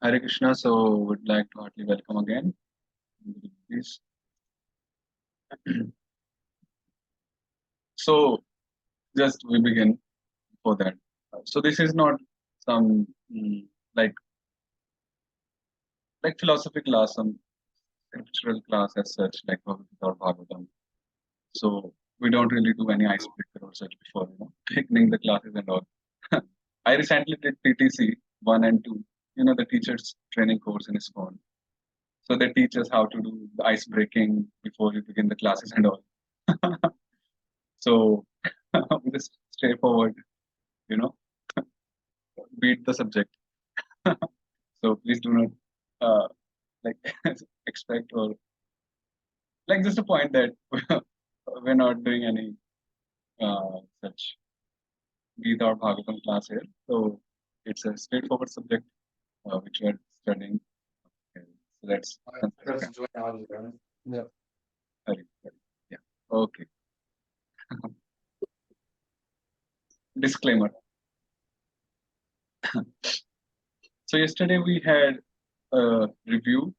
Hare Krishna. So, would like to heartily welcome again. Please. So, just we begin for that. So, this is not some like philosophy class, some scriptural class as such, like Bhagavad Gita or Bhagavatam. So, we don't really do any icebreaker or such before taking the classes and all. I recently did TTC 1 and 2. The teachers training course in ISKCON. So they teach us how to do the ice breaking before you begin the classes and all. So just straightforward, you know, beat the subject. So please do not like expect or like just a point that we're not doing any such Gita or Bhagavatam class here. So it's a straightforward subject which we are studying. Okay. So that's Yeah. yeah. Okay. Disclaimer. So yesterday we had a review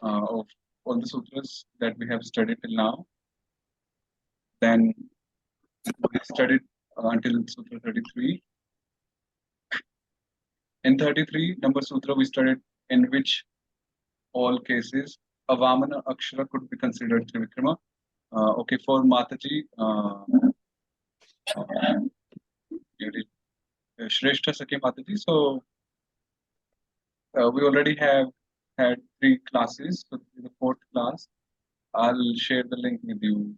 of all the sutras that we have studied till now. Then we studied until Sutra 33. In 33, number sutra, we studied in which all cases a Vamana Akshara could be considered Trivikrama. Okay, for Mataji, you did Shrestha Sakhi Mataji. So we already have had 3 classes. So the 4th class, I'll share the link with you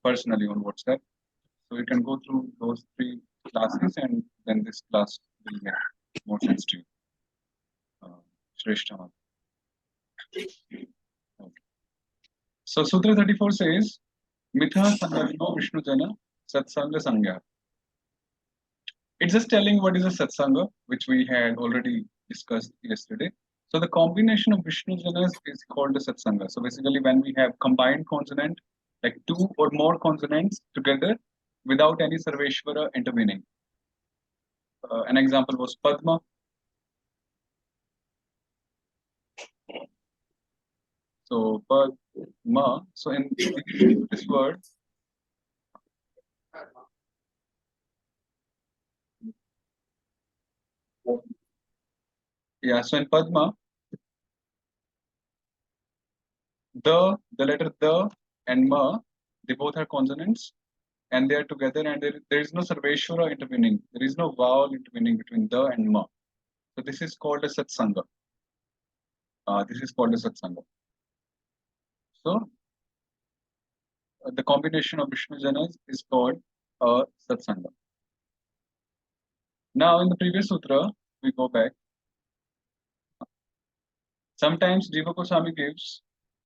personally on WhatsApp. So you can go through those 3 classes and then this class will make more sense to you. Shrestha Mataji. Okay. So Sutra 34 says, Mitha Sangagno Vishnu Jana Satsanga Sangha. It's just telling what is a Satsanga, which we had already discussed yesterday. So the combination of Vishnu Janas is called a Satsanga. So basically when we have combined consonant, like 2 or more consonants together without any Sarveshwara intervening. An example was Padma. So Padma. So in this word, yeah. So in Padma, the letter the and ma, they both are consonants and they are together and there is no Sarveshwara intervening. There is no vowel intervening between the and ma. So this is called a Satsanga. This is called a Satsanga. So the combination of Vishnu Janas is called a Satsanga. Now in the previous sutra, we go back. Sometimes Jiva Goswami gives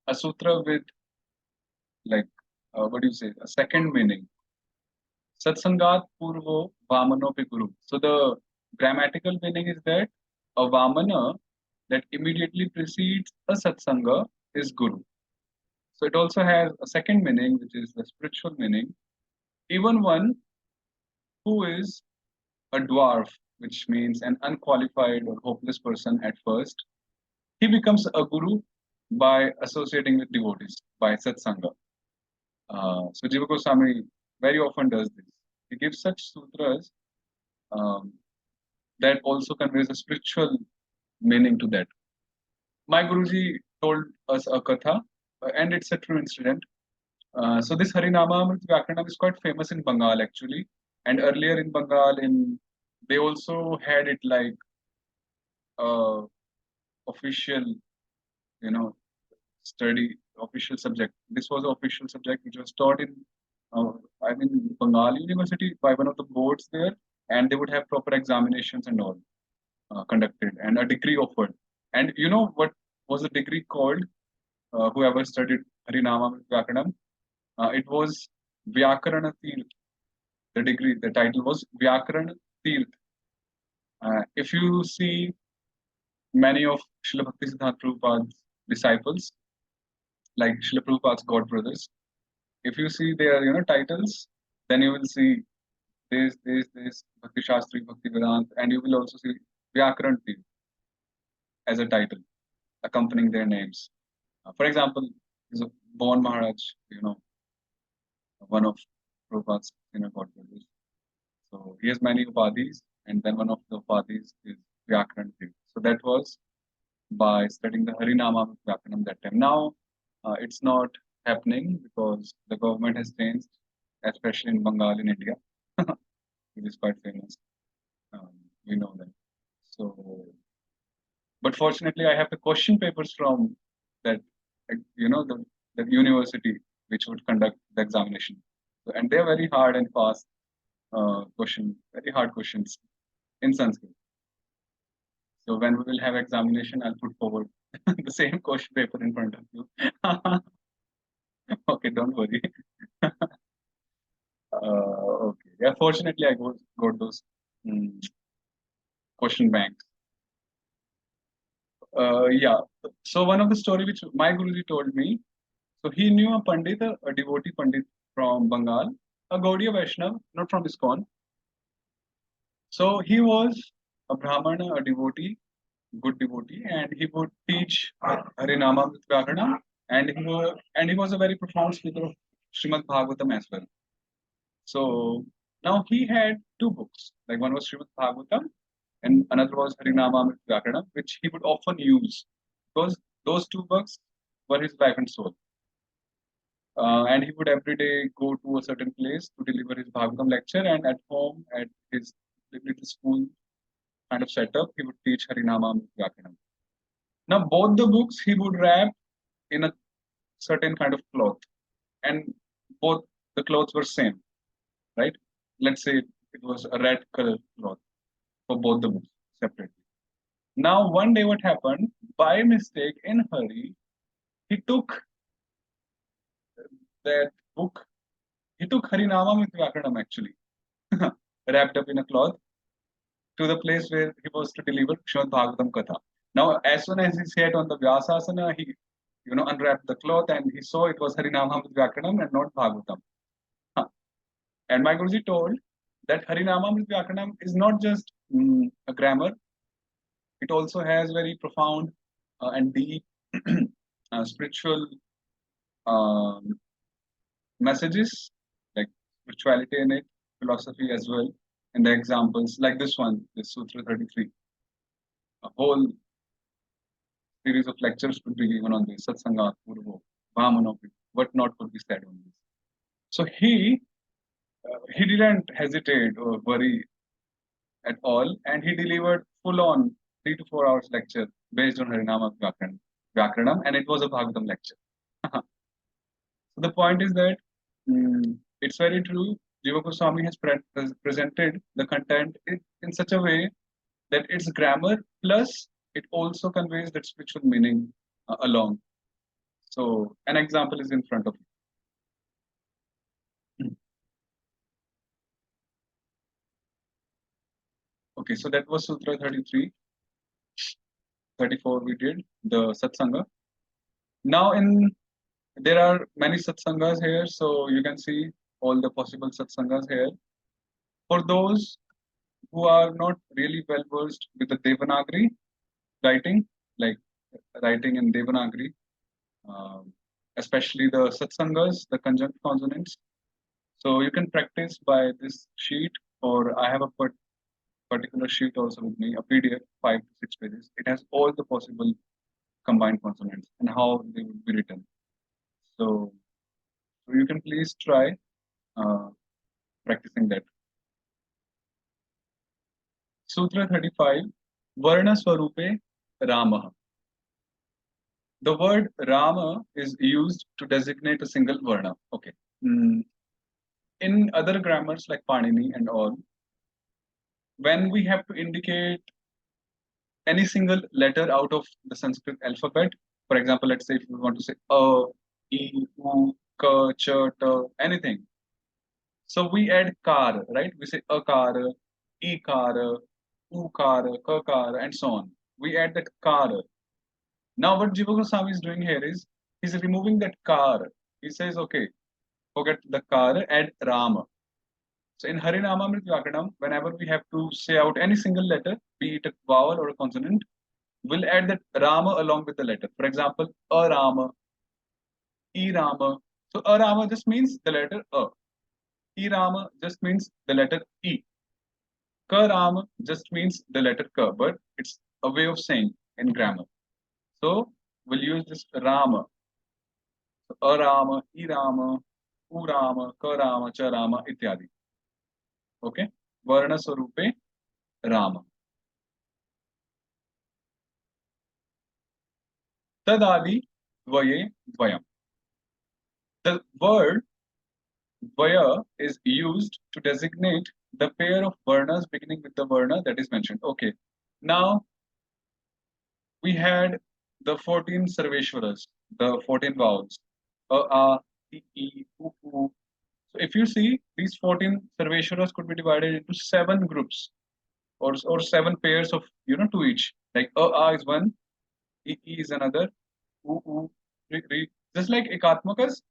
a sutra with like what do you say, a second meaning. Satsangat Purvo Vamano Guru. So the grammatical meaning is that a Vamana that immediately precedes a Satsanga is Guru. So it also has a second meaning, which is the spiritual meaning. Even one who is a dwarf, which means an unqualified or hopeless person at first, he becomes a guru by associating with devotees, by Satsanga. So Jiva Goswami very often does this. He gives such sutras um, that also conveys a spiritual meaning to that. My Guruji told us a katha, and it's a true incident. So this Harinama Vyakaranam is quite famous in Bengal actually, and earlier in Bengal, they also had it like official, you know, study official subject. This was an official subject which was taught in, uh, I mean, Bengal University by one of the boards there, and they would have proper examinations and all conducted, and a degree offered. And you know what was the degree called? Whoever studied Harinama Vyakaranam, it was Vyakarana Tirth. The degree, the title was Vyakarana Tirth. If you see many of Srila Bhaktisiddhanta Prabhupada's disciples, like Srila Prabhupada's God brothers, if you see their titles, then you will see this Bhakti Shastri, Bhakti Vedant, and you will also see Vyakaran Tirth. as a title, accompanying their names. For example, is a Bon Maharaj, one of Prabhupada's godfathers. So he has many upadhis, and then one of the upadhis is Vyakaran. So that was by studying the Harinama with Vyakaranam that time. Now it's not happening because the government has changed, especially in Bengal in India. It is quite famous. Um, we know that. So, but fortunately, I have the question papers from that, the university which would conduct the examination. So, and they're very hard and fast very hard questions in Sanskrit. So when we will have examination, I'll put forward the same question paper in front of you. Okay, don't worry. Okay. Yeah, fortunately, I got those question banks. Yeah. So one of the story which my Guruji told me, so he knew a Pandit, a devotee Pandit from Bengal, a Gaudiya Vaishnav, not from ISKCON. So he was a Brahmana, a devotee, good devotee, and he would teach Harinama with Vyakana, and he was a very profound speaker of Srimad Bhagavatam as well. So now he had two books, like one was Srimad Bhagavatam and another was Harinama with Vyakana, which he would often use because those two books were his life and soul. And he would every day go to a certain place to deliver his Bhagavatam lecture, and at home, at his little school kind of setup, he would teach Harinama with Vyakana. Now, both the books he would wrap in a certain kind of cloth, and both the clothes were same, right? Let's say it was a red color cloth for both the books separately. Now, one day, what happened? By mistake, in hurry, he took that book. He took Harinama with Vyakaranam actually, wrapped up in a cloth, to the place where he was to deliver Srimad Bhagavatam Katha. Now, as soon as he sat on the Vyasasana, he unwrapped the cloth and he saw it was Harinama with Vyakaranam and not Bhagavatam. And my Guruji told that Harinama with Vyakaranam is not just a grammar, it also has very profound and deep spiritual um, messages, like spirituality in it, philosophy as well. And the examples, like this one, this Sutra 33. A whole series of lectures could be given on this, Satsanga, Purvo, Vamanopi, what not could be said on this. So he didn't hesitate or worry at all, and he delivered full-on 3 to 4 hours lecture based on Harinama Vyakaranam, and it was a Bhagavatam lecture. So the point is that it's very true. Jiva Goswami has presented the content in such a way that it's grammar plus it also conveys that spiritual meaning along. So an example is in front of you. Okay, so that was Sutra 33. 34 we did the Satsanga. Now there are many Satsangas here, so you can see all the possible Satsangas here. For those who are not really well versed with the Devanagari writing, like writing in Devanagari, especially the Satsangas, the conjunct consonants. So you can practice by this sheet, or I have a particular sheet also with me, a PDF, 5 to 6 pages. It has all the possible combined consonants and how they would be written. So you can please try practicing that. Sutra 35, Varna Swarupe Rama. The word Rama is used to designate a single Varna. Okay. In other grammars like Panini and all, when we have to indicate any single letter out of the Sanskrit alphabet, for example, let's say if we want to say A, E, U, K, Ch, T, anything. So we add kar, right? We say akara, ikara, ukara, kakara, and so on. We add that kar. Now what Jiva Goswami is doing here is he's removing that kar. He says, okay, forget the kar, add Rama. So in Harinamamrit Vyakaranam, whenever we have to say out any single letter, be it a vowel or a consonant, we'll add that Rama along with the letter. For example, A Rama, E Rama. So A Rama just means the letter A. E Rama just means the letter E. Ka Rama just means the letter Ka, but it's a way of saying in grammar. So we'll use this Rama. So A Rama, E Rama, U Rama, Ka Rama, Cha Rama, ityadi. Okay? Varna Swarupe Rama. Tadadi Dvaye Dvayam. The word Dvaya is used to designate the pair of varnas beginning with the varna that is mentioned. Okay. Now we had the 14 Sarveshwaras, the 14 vowels. A, E, U. So if you see, these 14 Sarveshwaras could be divided into 7 groups or 7 pairs of, to each. Like A is one, E is another, U, Re. Just like Ekatmakas.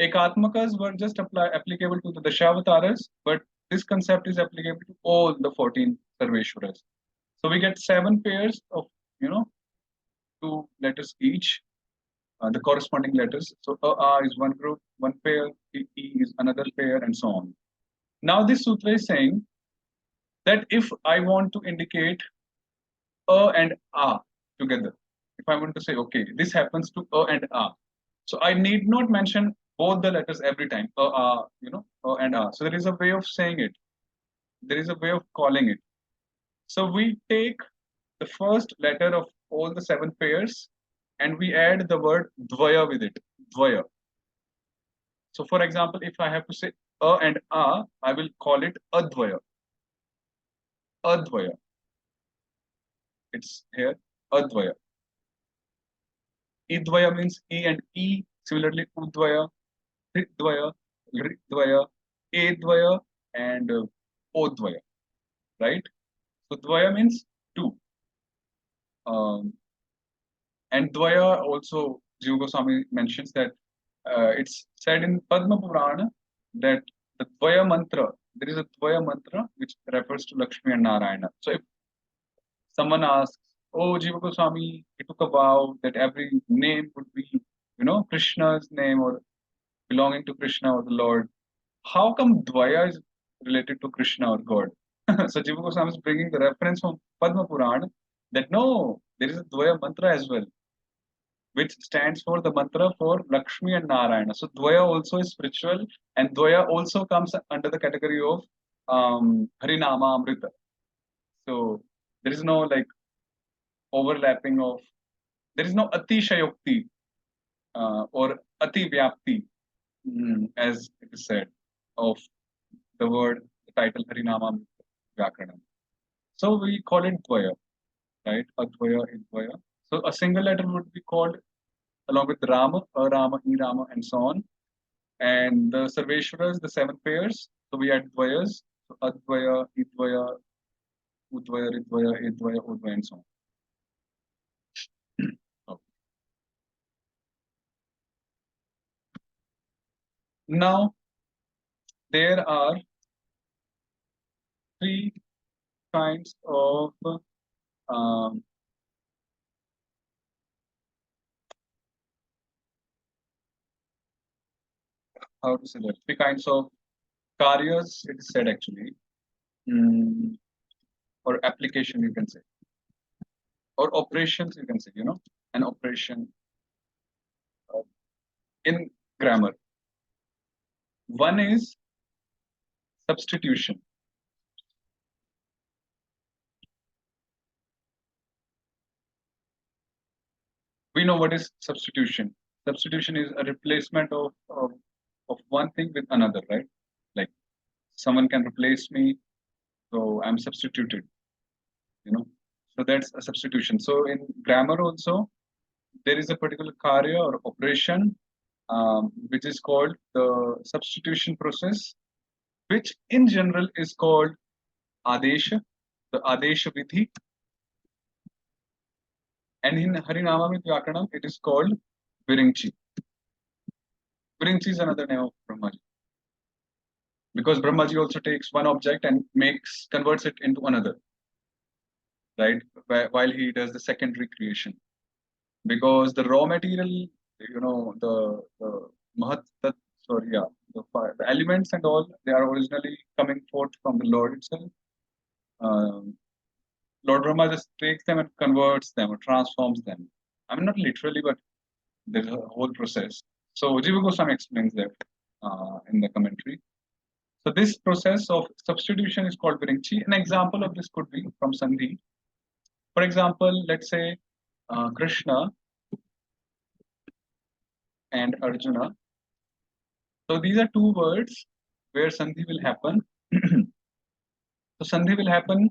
Ekatmakas were just applicable to the Dashavataras, but this concept is applicable to all the 14 Sarveshwaras. So we get 7 pairs of, 2 letters each, the corresponding letters. So A is one group, one pair, E is another pair, and so on. Now this sutra is saying that if I want to indicate A and A together, if I want to say, okay, this happens to A and A, so I need not mention both the letters every time, A, A and A. So there is a way of saying it. There is a way of calling it. So we take the first letter of all the 7 pairs and we add the word dvaya with it. Dvaya. So for example, if I have to say A and A, I will call it Advaya. Advaya. It's here, Advaya. Idvaya means E and E. Similarly, Udvaya, Hridvaya, Ridvaya, Edvaya, and Odvaya. Right? So Dvaya means 2. And Dvaya also, Jiva Goswami mentions that it's said in Padma Purana that the Dvaya mantra, there is a Dvaya mantra which refers to Lakshmi and Narayana. So if someone asks, oh, Jiva Goswami, he took a vow that every name would be, Krishna's name or belonging to Krishna or the Lord. How come Dvaya is related to Krishna or God? So Jiva Goswami is bringing the reference from Padma Purana that no, there is a Dvaya mantra as well, which stands for the mantra for Lakshmi and Narayana. So Dvaya also is spiritual, and Dvaya also comes under the category of Harinama Amrita. So there is no like overlapping of, there is no Atishayokti or Ati Vyapti, as it is said, of the word, the title Harinama Vyakaranam. So we call it Dvaya, right? Advaya, Idvaya. So a single letter would be called along with Rama, A Rama, E Rama, and so on. And the Sarveshwaras, the 7 pairs. So we add Dvayas, so Advaya, Idvaya, Udvaya, Ridvaya, Edvaya, Udvaya, and so on. Okay. Now, there are 3 kinds of um, how to say that? 3 kinds of karyas, it is said actually, or application, you can say, or operations, you can say, an operation in grammar. One is substitution. We know what is substitution. Substitution is a replacement of one thing with another, right? Like someone can replace me, so I'm substituted, So that's a substitution. So in grammar also, there is a particular karya or operation which is called the substitution process, which in general is called adesha, the adesha vidhi. And in Harinamamrit Vyakaranam, it is called Viringchi. Viringchi is another name of Brahmaji. Because Brahmaji also takes one object and converts it into another. right? While he does the secondary creation, because the raw material, the mahat, sorry, yeah, the elements and all, they are originally coming forth from the Lord itself. Um, Lord Brahma just takes them and converts them or transforms them. I mean, not literally, but there's a whole process. So Jiva Goswami explains that in the commentary. So this process of substitution is called Viringchi. An example of this could be from Sandhi. For example, let's say Krishna and Arjuna. So these are two words where Sandhi will happen. So Sandhi will happen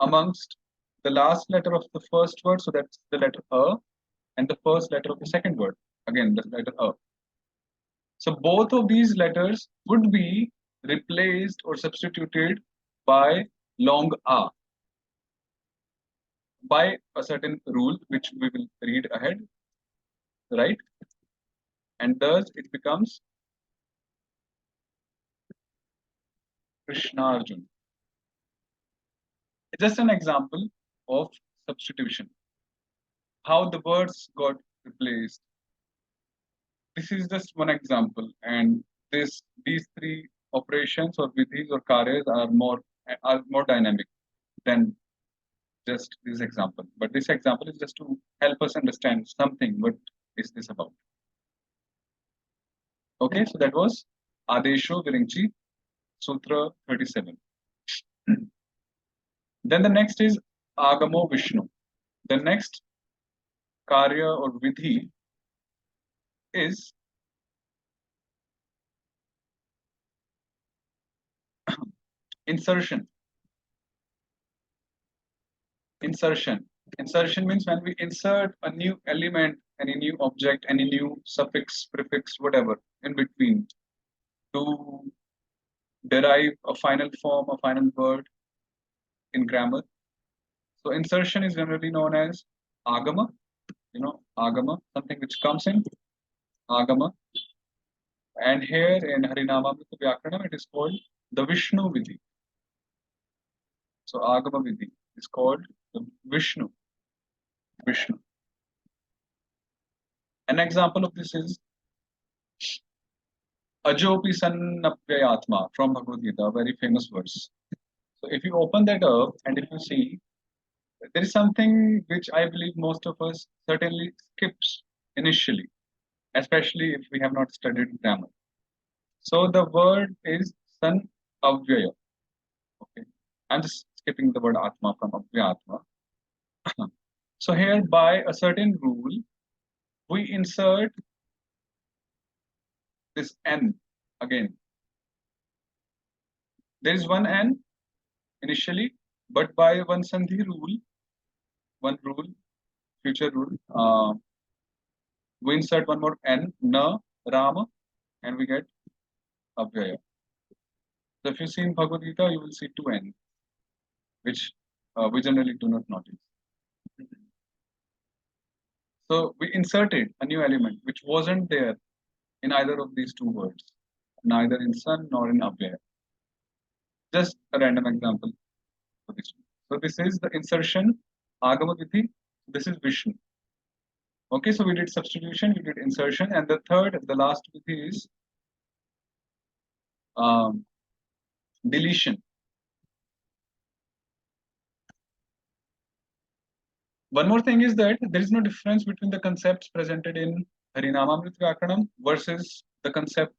amongst the last letter of the first word, so that's the letter A, and the first letter of the second word, again the letter A. So both of these letters would be replaced or substituted by long A by a certain rule, which we will read ahead, right? And thus it becomes Krishna Arjun. It's just an example of substitution, how the words got replaced. This is just one example, and these three operations or vidhis or karyas are more dynamic than just this example. But this example is just to help us understand something. What is this about? Okay, so that was Adesho Viringchi, Sutra 37. Then the next is Agamo Vishnu. The next karya or vidhi is insertion. Insertion. Insertion means when we insert a new element, any new object, any new suffix, prefix, whatever in between to derive a final form, a final word in grammar. So insertion is generally known as agama, agama, something which comes in agama. And here in Harinamamrita Vyakaranam, it is called the Vishnu Vidhi. So agama Vidhi is called the Vishnu. Vishnu. An example of this is Ajopi Sannapyayatma from Bhagavad Gita, a very famous verse. So if you open that up and if you see, there is something which I believe most of us certainly skips initially, especially if we have not studied grammar. So the word is San Avyaya. Okay. I'm just skipping the word Atma from Avyatma. So here by a certain rule, we insert this N again. There is one N initially, but by one Sandhi rule, one rule, future rule, we insert one more N, Na, Rama, and we get Avyaya. So if you see in Bhagavad Gita, you will see two N, which we generally do not notice. So we inserted a new element which wasn't there in either of these two words, neither in Sun nor in Avyaya. Just a random example for this one. So this is the insertion, Agama Vidhi. This is Vishnu. Okay, so we did substitution, we did insertion, and the third, the last Vidhi is deletion. One more thing is that there is no difference between the concepts presented in Harinamamrita Vyakaranam versus the concept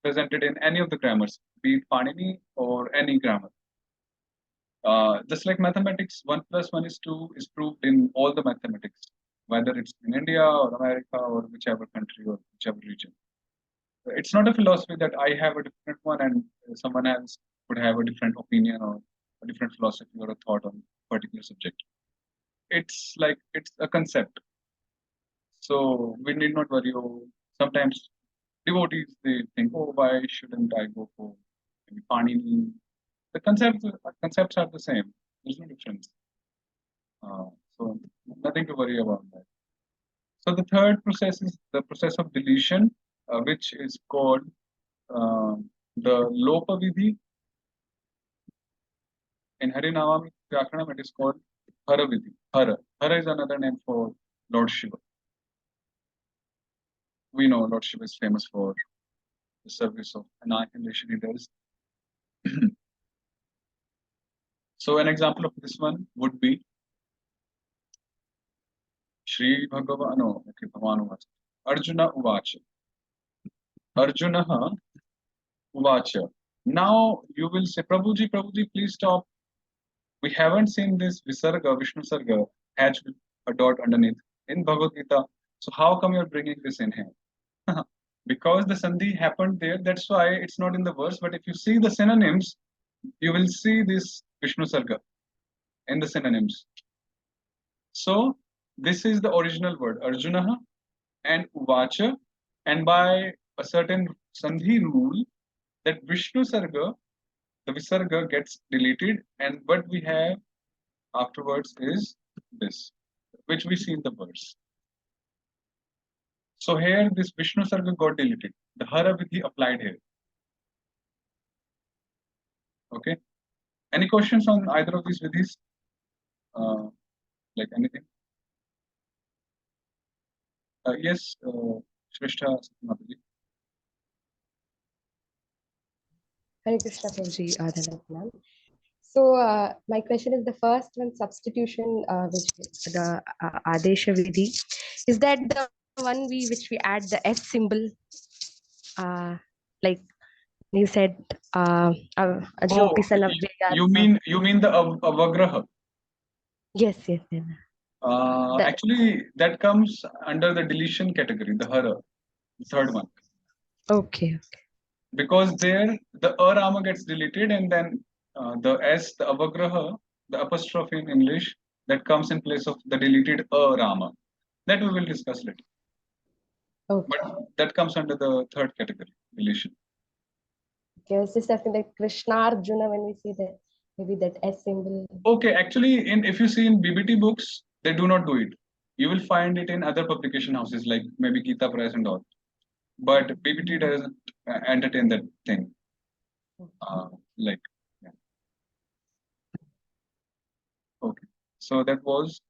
presented in any of the grammars, be it Panini or any grammar. Just like mathematics, 1 plus 1 is 2 is proved in all the mathematics, whether it's in India or America or whichever country or whichever region. It's not a philosophy that I have a different one and someone else would have a different opinion or a different philosophy or a thought on a particular subject. It's like it's a concept. So we need not worry. Oh, sometimes devotees they think, oh, why shouldn't I go for maybe Panini? The concepts are the same. There's no difference. So nothing to worry about that. So the third process is the process of deletion, which is called the Lopa Vidhi. In Harinavami Vyakaranam, it is called Hara Vidhi. Hara. Hara is another name for Lord Shiva. We know Lord Shiva is famous for the service of annihilation he does. So an example of this one would be Shri Bhagavan, no, okay, Bhagavan Uvacha. Arjuna Uvacha. Arjuna Uvacha. Now you will say, Prabhuji, please stop. We haven't seen this Visarga, Vishnu Sarga, hatch with a dot underneath in Bhagavad Gita. So how come you're bringing this in here? Because the Sandhi happened there, that's why it's not in the verse. But if you see the synonyms, you will see this Vishnu Sarga in the synonyms. So this is the original word, Arjuna and Uvacha. And by a certain Sandhi rule, that Vishnu Sarga, the Visarga gets deleted, and what we have afterwards is this, which we see in the verse. So here this Vishnu Sarga got deleted. The Hara Vidhi applied here. Okay. Any questions on either of these vidhis? Like anything? Yes, Shrestha Mataji. Hare Krishna Prabhuji, Adhanat. So my question is the first one, substitution, which the Adesha Vidhi, is that the one which we add the S symbol, like you said, Jyoti son of Jaya. You mean the Avagraha? Yes. Actually, that comes under the deletion category, the Hara, the third one. Okay. Because there the Rama gets deleted, and then the S, the Avagraha, the apostrophe in English, that comes in place of the deleted Rama. That we will discuss later. Okay. But that comes under the third category, deletion. Okay, I was just asking that Krishna Arjuna, when we see that, maybe that S symbol. Okay, actually, if you see in BBT books, they do not do it. You will find it in other publication houses like maybe Gita Press and all. But BBT doesn't entertain that thing. Yeah. Okay, so that was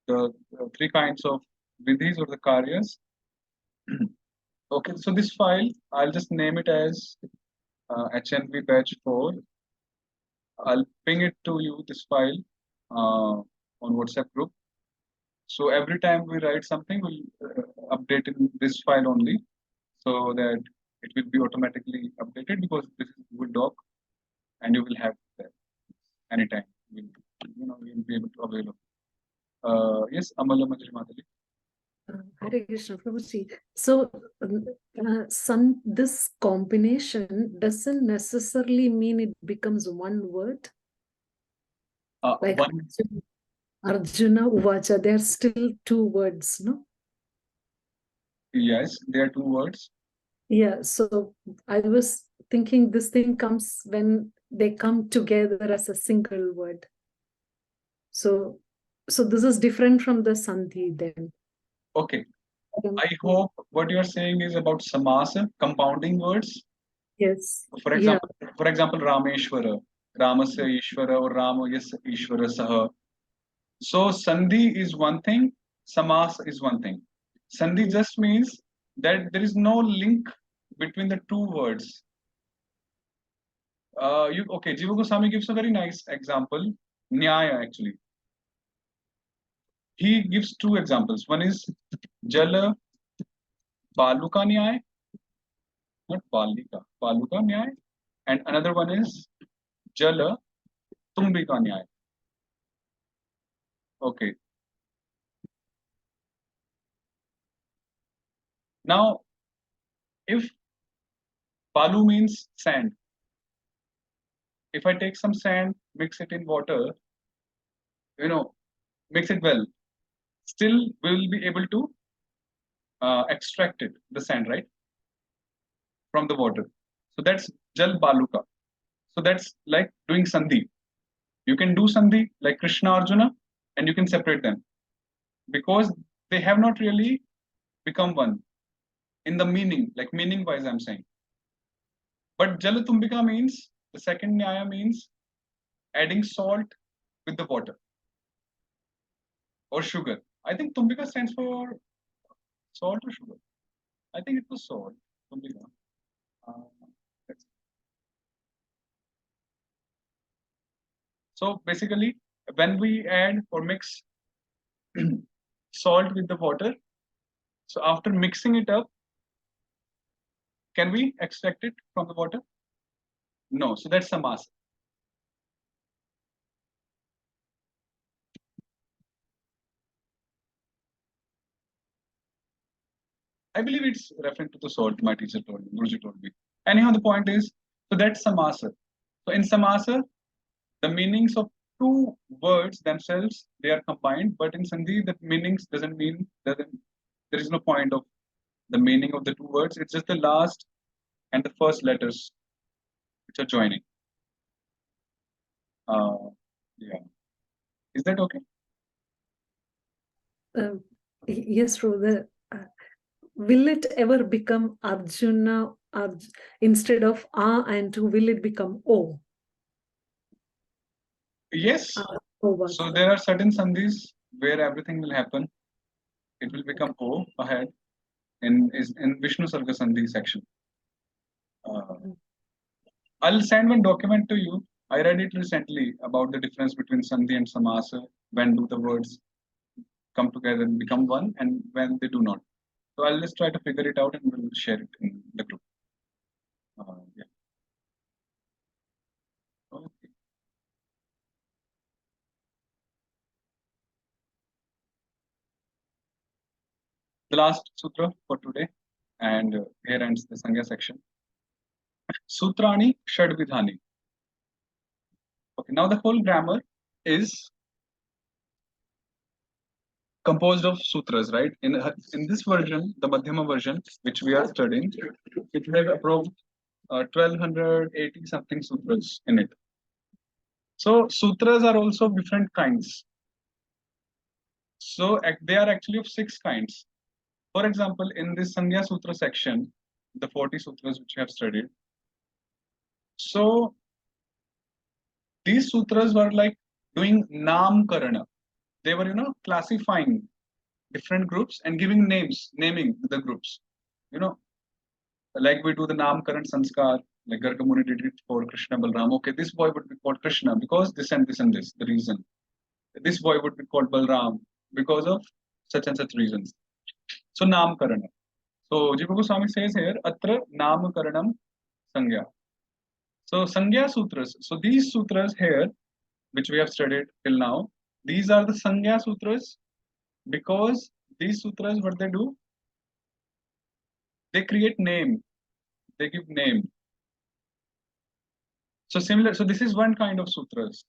the three kinds of vidhis or the karyas. Okay, so this file, I'll just name it as HNV batch 4. I'll ping it to you, this file, on WhatsApp group. So every time we write something, we'll update in this file only, so that it will be automatically updated, because this is Google Doc, and you will have that anytime. You'll be able to avail of. Yes, Amala Manjari Mataji. Hare Krishna Prabhuji. So, this combination doesn't necessarily mean it becomes one word. Like Arjuna Uvacha, there are still two words, no? Yes, there are two words. Yeah, so I was thinking this thing comes when they come together as a single word. So this is different from the Sandhi then. Okay. I hope what you are saying is about samasa, compounding words. Yes. For example, Rameshwara, Ramasya Ishvara, or Rama yes Ishvara Saha. So Sandhi is one thing, Samas is one thing. Sandhi just means that there is no link between the two words. Jiva Goswami gives a very nice example, Nyaya actually. He gives two examples. One is Jala Baluka Nyaya, not Balika, Baluka Nyaya, and another one is Jala Tumbika Nyaya. Okay. Now, if Balu means sand, if I take some sand, mix it in water, mix it well, still we will be able to extract it, the sand, right, from the water. So that's Jal Baluka. So that's like doing Sandhi. You can do Sandhi like Krishna Arjuna, and you can separate them, because they have not really become one in the meaning, like meaning wise, I'm saying. But Jalatumbika means, the second Nyaya means adding salt with the water or sugar. I think Tumbika stands for salt or sugar. I think it was salt. Tumbika. Let's see. So basically, when we add or mix salt with the water, so after mixing it up, can we extract it from the water? No. So that's samasa. I believe it's referring to the salt, my teacher told me, Guruji told me. Anyhow, the point is, so that's samasa. So in samasa, the meanings of two words themselves, they are combined, but in sandhi, the meanings doesn't mean, there is no point of the meaning of the two words. It's just the last and the first letters which are joining. Yeah. Is that okay? Yes, Rhoda. Will it ever become Arjuna instead of A and two? Will it become O? Yes. O So there are certain sandhis where everything will happen. It will become O ahead in Vishnu Sarga Sandhi section. I'll send one document to you. I read it recently about the difference between sandhi and samasa. When do the words come together and become one, and when they do not. So I'll just try to figure it out and we'll share it in the group. Yeah. Okay. The last sutra for today, and here ends the Sangha section. Sutrani Shadvidhani. Okay, now the whole grammar is composed of sutras, right? In this version, the Madhyama version, which we are studying, it has approved 1280 something sutras in it. So sutras are also different kinds. So they are actually of 6 kinds. For example, in this Sangya Sutra section, the 40 sutras which we have studied. So these sutras were like doing namkarana. They were, classifying different groups and giving names, naming the groups. Like we do the namkaran sanskar, like Gargamuni did it for Krishna Balram. Okay, this boy would be called Krishna because this and this and this, the reason. This boy would be called Balram because of such and such reasons. So namkarana. So Jiva Goswami says here, Atra namkaranam sangya. So Sangya Sutras. So these sutras here, which we have studied till now, these are the Sangya Sutras because these sutras, what they do, they create name, they give name. So similar, so this is one kind of sutras,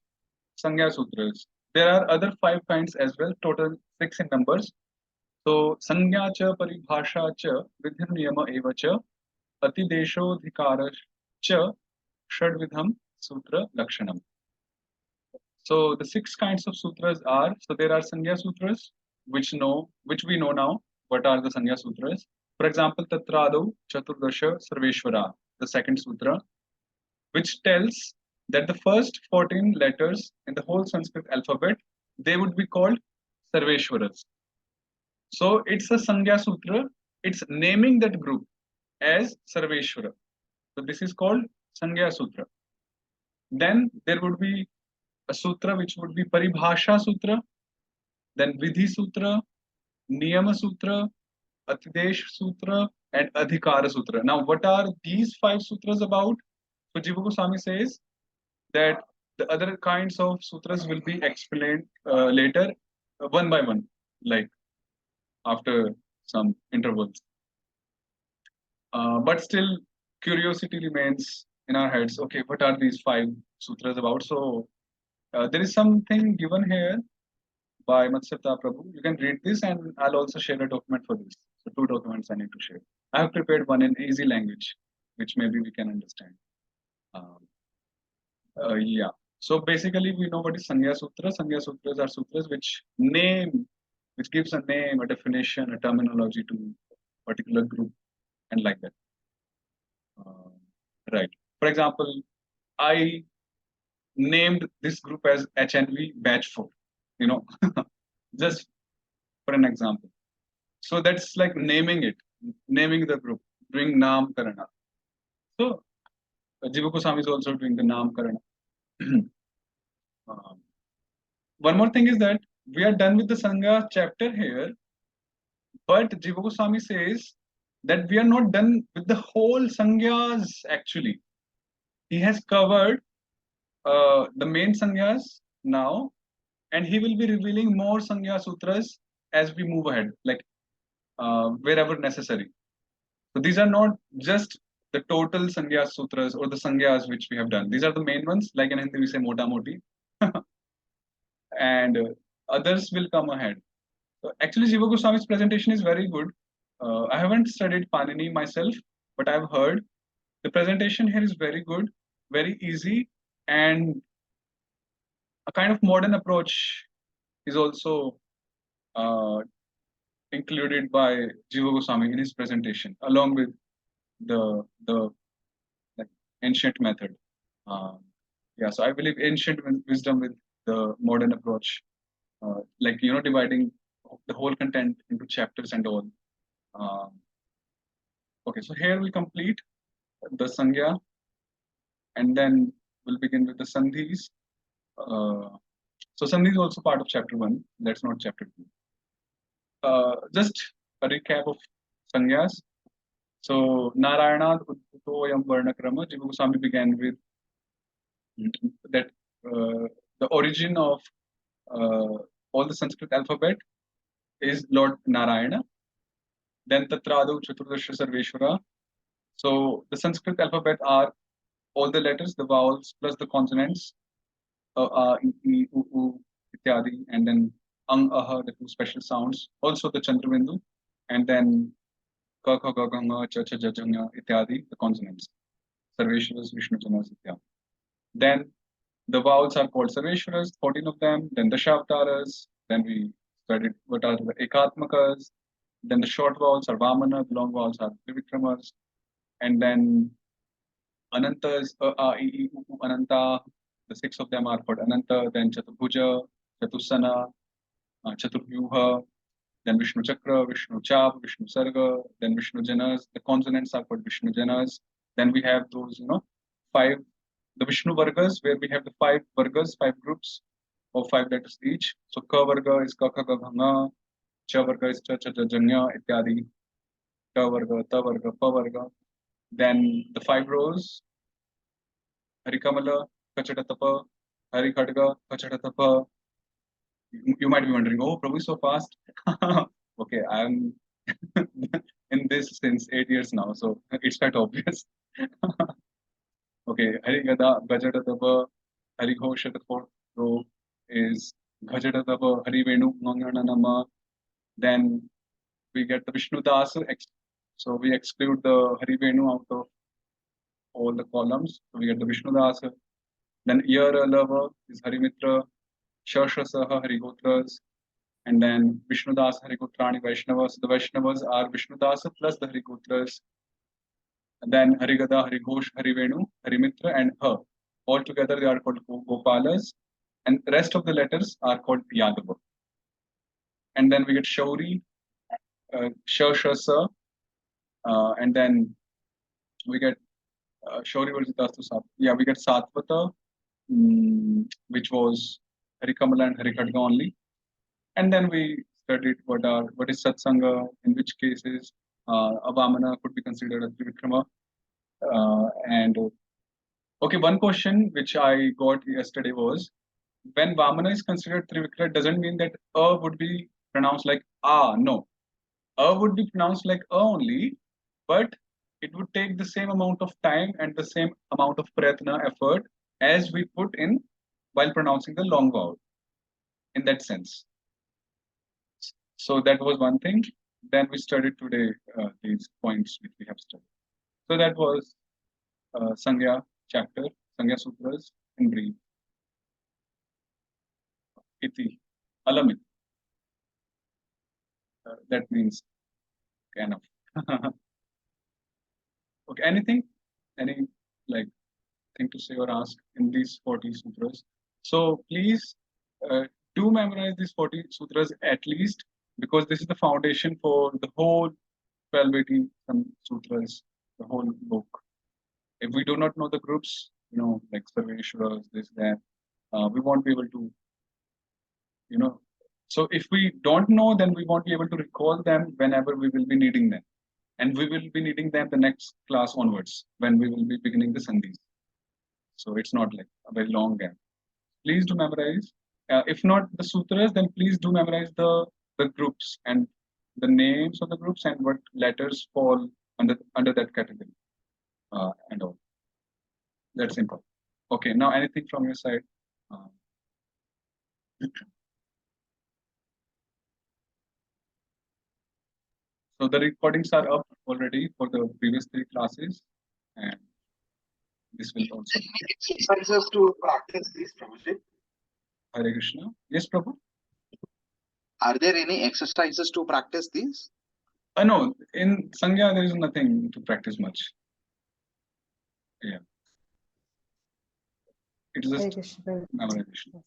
Sangya Sutras. There are other 5 kinds as well, total 6 in numbers. So Sangya cha Paribhasha cha Vidhim Niyama eva cha Atideshodhikara cha Shadvidham Sutra Lakshanam. So the 6 kinds of sutras are, so there are Sangya Sutras, which we know now. What are the Sangya Sutras? For example, Tatrado Chaturdasha Sarveshwara, the second sutra, which tells that the first 14 letters in the whole Sanskrit alphabet, they would be called Sarveshwaras. So it's a Sangya Sutra, it's naming that group as Sarveshwara. So this is called Sangya Sutra. Then there would be a sutra which would be Paribhasha Sutra, then Vidhi Sutra, Niyama Sutra, Atidesh Sutra, and Adhikara Sutra. Now, what are these 5 sutras about? So Jiva Goswami says that the other kinds of sutras will be explained later, one by one, like after some intervals. But still, curiosity remains in our heads. Okay, what are these 5 sutras about? So there is something given here by Matsyaprabhu Prabhu. You can read this, and I'll also share a document for this. So 2 documents I need to share. I have prepared one in easy language, which maybe we can understand. Yeah. So basically, we know what is Sangya Sutra. Sangya Sutras are sutras which gives a name, a definition, a terminology to a particular group, and like that. Right. For example, I named this group as HNV batch 4, just for an example. So that's like naming it, naming the group, doing Naam Karana. So Jiva Goswami is also doing the Naam Karana. One more thing is that we are done with the Sangha chapter here, but Jiva Goswami says that we are not done with the whole Sangyas actually. He has covered the main Sangyas now, and he will be revealing more Sangya Sutras as we move ahead, like wherever necessary. So these are not just the total Sangya Sutras or the Sangyas which we have done. These are the main ones, like in Hindi we say Mota Moti. And others will come ahead. So actually, Jiva Goswami's presentation is very good. I haven't studied Panini myself, but I've heard the presentation here is very good, very easy, and a kind of modern approach is also uh, included by Jiva Goswami in his presentation, along with the like ancient method. Yeah, so I believe ancient wisdom with the modern approach, like dividing the whole content into chapters and all. Um, okay, so here we complete the Sangya, and then we'll begin with the Sandhis. So Sandhi is also part of chapter 1. That's not chapter 2. Just a recap of Sangyas. So Narayana Udbhutoyam Varnakrama, Jiva Goswami began with that the origin of all the Sanskrit alphabet is Lord Narayana. Then Tatradu Chaturdasha Sarveshwara. So the Sanskrit alphabet are all the letters, the vowels plus the consonants, I, U, ityadi, and then ang, aha, the two special sounds. Also the Chandrabindu, and then ka, kha, ga, ga, nga, cha, cha, ja, ja, nga, ityadi, the consonants. Sarveshwaras, Vishnu Janas, ityadi. Then the vowels are called Sarveshwaras, 14 of them. Then the Shavtaras. Then we studied what are the Ekatmakas. Then the short vowels are Vamana, the long vowels are Trivikramas. And then Anantas, Ananta, the 6 of them are called Ananta, then Chaturbuja, Chatusana, Chaturvyuha, then Vishnu Chakra, Vishnu Chap, Vishnu Sarga, then Vishnu Janas. The consonants are called Vishnu Janas. Then we have those, 5, the Vishnu Vargas, where we have the 5 Vargas, 5 groups of 5 letters each. So Ka Varga is Ka Kha Ga Gha Nga, Cha Varga is Cha Cha Ja Janya, ityadi, Ka Varga, Ta Varga, Pa Varga. Then the 5 rows, Harikamala, Kachatatapa, Harikhatga, Kachatatapa. You might be wondering, oh, Prabhu is so fast. Okay, I'm in this since 8 years now, so it's quite obvious. Okay, Harigada, Gajatatapa, Harighosha, the 4th row is Gajatatapa, Harivenu, Mangananama. Then we get the Vishnu Dasa, so we exclude the Harivenu out of all the columns. So we get the Vishnu Dasa. Then Yara Lava is Harimitra, Shashasaha Harigotras, and then Vishnudas Harigotrani Vaishnavas. The Vaishnavas are Vishnudasa plus the Harigotras. And then Harigada, Harighosh, Harivenu, Harimitra, and Her. All together they are called Gopalas, and the rest of the letters are called Yadava. And then we get Shauri, Shashasa, and then we get Shauri Varjitastu Sat. Yeah, we get Satvata, which was Harikamala and Harikhatga only. And then we studied what is Satsanga, in which cases a Vamana could be considered a Trivikrama. And okay, one question which I got yesterday was, when Vamana is considered Trivikrama, doesn't mean that A would be pronounced like A. No. A would be pronounced like A only, but it would take the same amount of time and the same amount of pratna effort as we put in while pronouncing the long vowel, in that sense. So that was one thing. Then we studied today these points which we have studied. So that was Sangya chapter, Sangya Sutras in brief. Iti, Alamit. That means kind of. Okay, anything? Any thing to say or ask in these 40 sutras. So please do memorize these 40 sutras at least, because this is the foundation for the whole 1280 sutras, the whole book. If we do not know the groups, like Sarveshwaras, this, that, we won't be able to, so if we don't know, then we won't be able to recall them whenever we will be needing them. And we will be needing them the next class onwards when we will be beginning the sandhis. So it's not like a very long gap. Please do memorize. If not the sutras, then please do memorize the groups and the names of the groups and what letters fall under that category and all. That's simple. Okay, now anything from your side? So the recordings are up already for the previous 3 classes, and this will also. Exercises to practice this, Prabhuji. Hare Krishna. Yes, Prabhu. Are there any exercises to practice these? No, in Sangha there is nothing to practice much. Yeah. It is Hare just Krishna, Prabhu. memorization.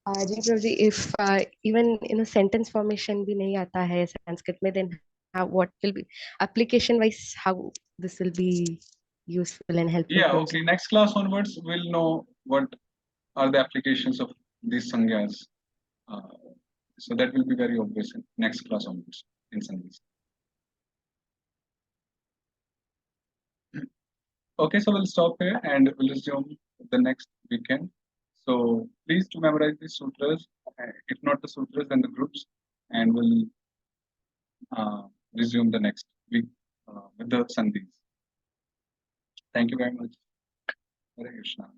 Ji Prabhu ji, if even sentence formation भी नहीं आता है संस्कृत में, then what will be application wise, how this will be useful and helpful? Yeah, Prabhu okay. ji? Next class onwards, we'll know what are the applications of these sangyas. So that will be very obvious in next class onwards in sangyas. Okay, so we'll stop here and we'll resume the next weekend. So please do memorize these sutras. If not the sutras, then the groups, and we'll resume the next week with the sandhis. Thank you very much. Hare Krishna.